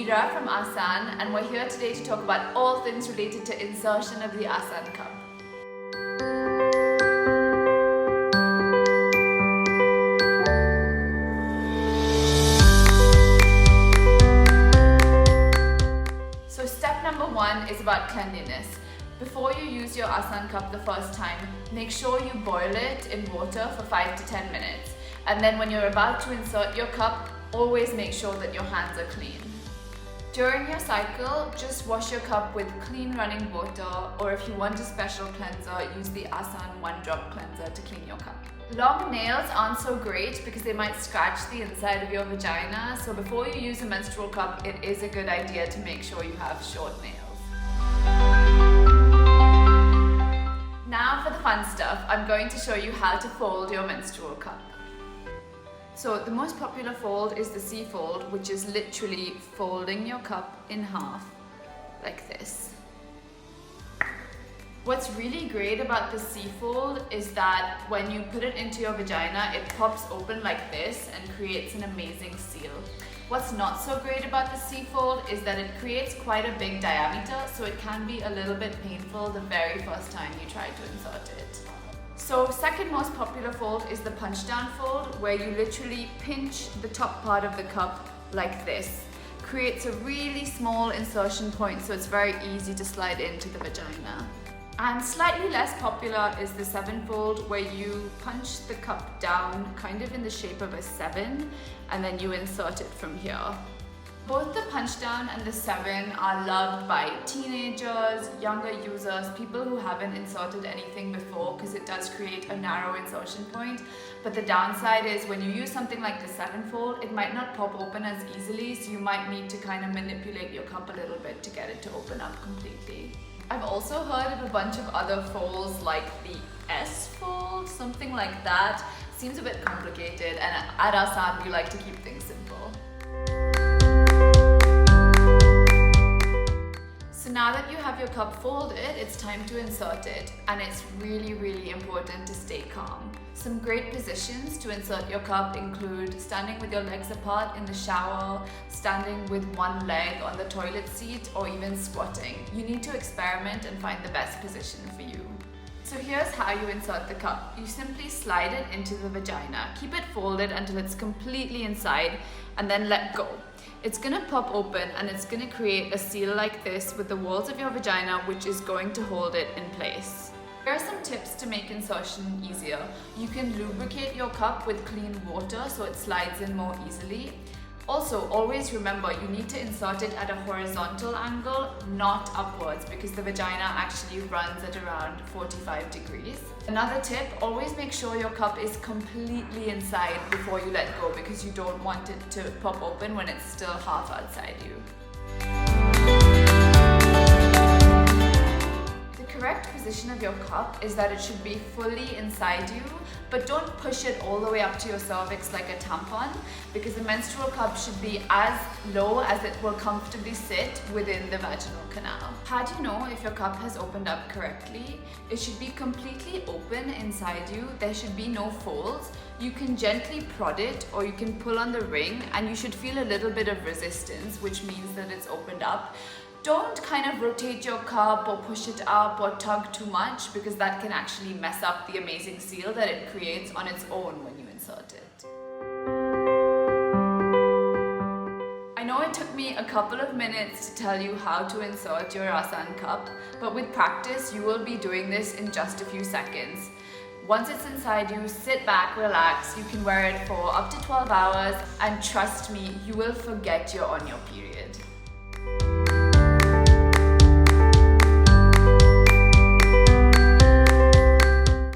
Ira from Asan, and we're here today to talk about all things related to insertion of the Asan cup. So step number one is about cleanliness. Before you use your Asan cup the first time, make sure you boil it in water for 5 to 10 minutes. And then when you're about to insert your cup, always make sure that your hands are clean. During your cycle, just wash your cup with clean running water, or if you want a special cleanser, use the Asan 1-drop cleanser to clean your cup. Long nails aren't so great because they might scratch the inside of your vagina, so before you use a menstrual cup, it is a good idea to make sure you have short nails. Now for the fun stuff, I'm going to show you how to fold your menstrual cup. So the most popular fold is the C fold, which is literally folding your cup in half like this. What's really great about the C fold is that when you put it into your vagina, it pops open like this and creates an amazing seal. What's not so great about the C fold is that it creates quite a big diameter, so it can be a little bit painful the very first time you try to insert it. So second most popular fold is the punch down fold, where you literally pinch the top part of the cup like this. Creates a really small insertion point, so it's very easy to slide into the vagina. And slightly less popular is the 7 fold, where you punch the cup down kind of in the shape of a 7 and then you insert it from here. Both the punch down and the 7 are loved by teenagers, younger users, people who haven't inserted anything before, because it does create a narrow insertion point. But the downside is when you use something like the 7 fold, it might not pop open as easily, so you might need to kind of manipulate your cup a little bit to get it to open up completely. I've also heard of a bunch of other folds like the S fold, something like that. Seems a bit complicated, and at Asan we like to keep things simple. So now that you have your cup folded, it's time to insert it, and it's really important to stay calm. Some great positions to insert your cup include standing with your legs apart in the shower, standing with one leg on the toilet seat, or even squatting. You need to experiment and find the best position for you. So here's how you insert the cup. You simply slide it into the vagina. Keep it folded until it's completely inside, and then let go. It's gonna pop open and it's gonna create a seal like this with the walls of your vagina, which is going to hold it in place. Here are some tips to make insertion easier. You can lubricate your cup with clean water so it slides in more easily. Also, always remember you need to insert it at a horizontal angle, not upwards, because the vagina actually runs at around 45 degrees. Another tip, always make sure your cup is completely inside before you let go, because you don't want it to pop open when it's still half outside you. The correct position of your cup is that it should be fully inside you, but don't push it all the way up to your cervix like a tampon, because the menstrual cup should be as low as it will comfortably sit within the vaginal canal. How do you know if your cup has opened up correctly? It should be completely open inside you. There should be no folds. You can gently prod it, or you can pull on the ring, and you should feel a little bit of resistance, which means that it's opened up. Don't kind of rotate your cup or push it up or tug too much, because that can actually mess up the amazing seal that it creates on its own when you insert it. I know it took me a couple of minutes to tell you how to insert your Asan cup, but with practice you will be doing this in just a few seconds. Once it's inside you, sit back, relax. You can wear it for up to 12 hours, and trust me, you will forget you're on your period.